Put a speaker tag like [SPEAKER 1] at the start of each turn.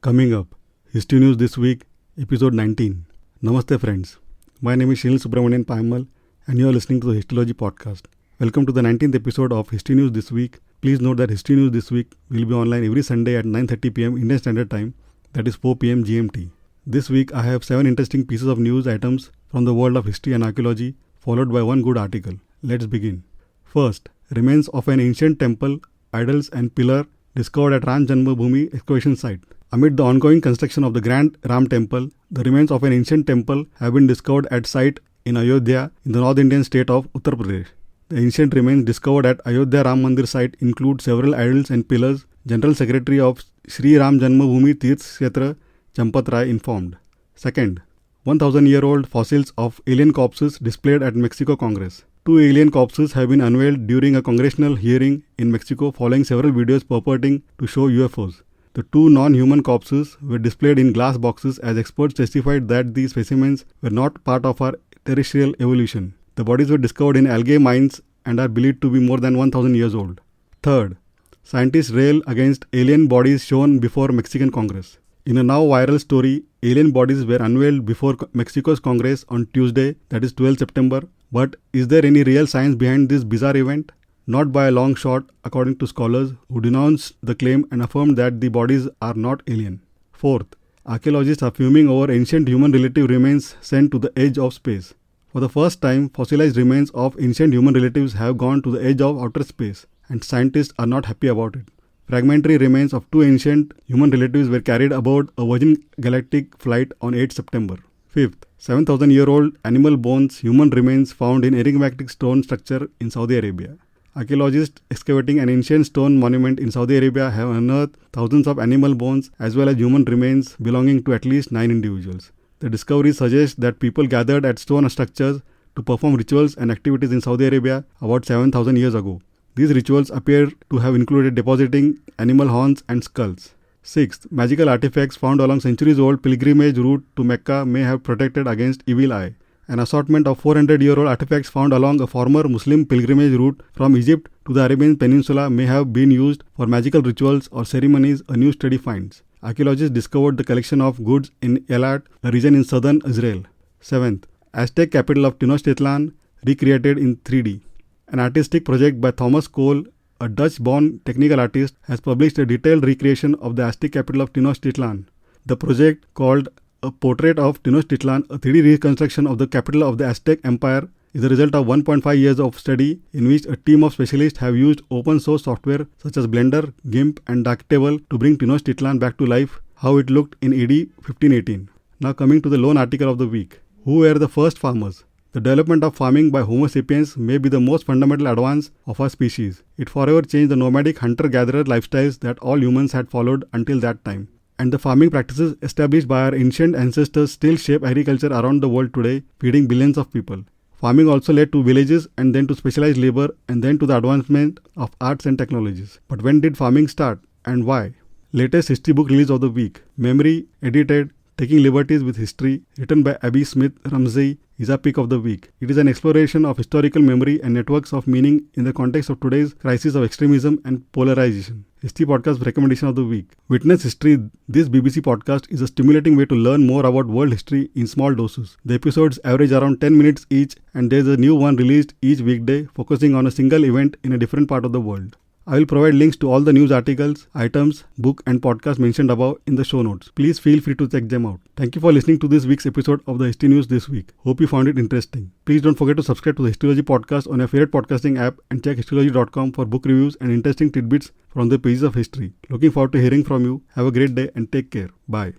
[SPEAKER 1] Coming up, History News This Week, Episode 19. Namaste friends. My name is Shinil Subramanian Paimal and you are listening to the Histology Podcast. Welcome to the 19th episode of History News This Week. Please note that History News This Week will be online every Sunday at 9:30 pm Indian Standard Time, that is 4 pm GMT. This week I have 7 interesting pieces of news items from the world of history and archaeology, followed by one good article. Let's begin. First, remains of an ancient temple, idols and pillar discovered at Ram Janmabhoomi excavation site. Amid the ongoing construction of the Grand Ram Temple, the remains of an ancient temple have been discovered at site in Ayodhya in the North Indian state of Uttar Pradesh. The ancient remains discovered at Ayodhya Ram Mandir site include several idols and pillars, General Secretary of Sri Ram Janmabhoomi Tirth Kshetra Champat Rai informed. Second, 1,000-year-old fossils of alien corpses displayed at Mexico Congress. 2 alien corpses have been unveiled during a congressional hearing in Mexico following several videos purporting to show UFOs. The 2 non-human corpses were displayed in glass boxes as experts testified that these specimens were not part of our terrestrial evolution. The bodies were discovered in algae mines and are believed to be more than 1,000 years old. Third, scientists rail against alien bodies shown before Mexican Congress. In a now viral story, alien bodies were unveiled before Mexico's Congress on Tuesday, that is 12 September. But is there any real science behind this bizarre event? Not by a long shot, according to scholars who denounced the claim and affirmed that the bodies are not alien. Fourth, archaeologists are fuming over ancient human relative remains sent to the edge of space. For the first time, fossilized remains of ancient human relatives have gone to the edge of outer space, and scientists are not happy about it. Fragmentary remains of 2 ancient human relatives were carried aboard a Virgin Galactic flight on 8 September. Fifth, 7,000-year-old animal bones, human remains found in enigmatic stone structure in Saudi Arabia. Archaeologists excavating an ancient stone monument in Saudi Arabia have unearthed thousands of animal bones as well as human remains belonging to at least 9 individuals. The discovery suggests that people gathered at stone structures to perform rituals and activities in Saudi Arabia about 7,000 years ago. These rituals appear to have included depositing animal horns and skulls. Sixth, magical artifacts found along centuries-old pilgrimage route to Mecca may have protected against evil eye. An assortment of 400-year-old artifacts found along a former Muslim pilgrimage route from Egypt to the Arabian Peninsula may have been used for magical rituals or ceremonies, a new study finds. Archaeologists discovered the collection of goods in Elat, a region in southern Israel. 7th, Aztec capital of Tenochtitlan recreated in 3D. An artistic project by Thomas Cole, a Dutch-born technical artist, has published a detailed recreation of the Aztec capital of Tenochtitlan. The project, called A Portrait of Tenochtitlan, a 3D reconstruction of the capital of the Aztec Empire, is the result of 1.5 years of study in which a team of specialists have used open source software such as Blender, GIMP and Darktable to bring Tenochtitlan back to life how it looked in AD 1518. Now coming to the lone article of the week. Who were the first farmers? The development of farming by Homo sapiens may be the most fundamental advance of our species. It forever changed the nomadic hunter-gatherer lifestyles that all humans had followed until that time. And the farming practices established by our ancient ancestors still shape agriculture around the world today, feeding billions of people. Farming also led to villages and then to specialized labor and then to the advancement of arts and technologies. But when did farming start and why? Latest history book release of the week, Memory, edited, Taking Liberties with History, written by Abby Smith Ramsey, is our pick of the week. It is an exploration of historical memory and networks of meaning in the context of today's crisis of extremism and polarization. History Podcast recommendation of the week. Witness History, this BBC podcast is a stimulating way to learn more about world history in small doses. The episodes average around 10 minutes each and there is a new one released each weekday focusing on a single event in a different part of the world. I will provide links to all the news articles, items, book and podcast mentioned above in the show notes. Please feel free to check them out. Thank you for listening to this week's episode of the History News This Week. Hope you found it interesting. Please don't forget to subscribe to the Histology podcast on your favorite podcasting app and check histology.com for book reviews and interesting tidbits from the pages of history. Looking forward to hearing from you. Have a great day and take care. Bye.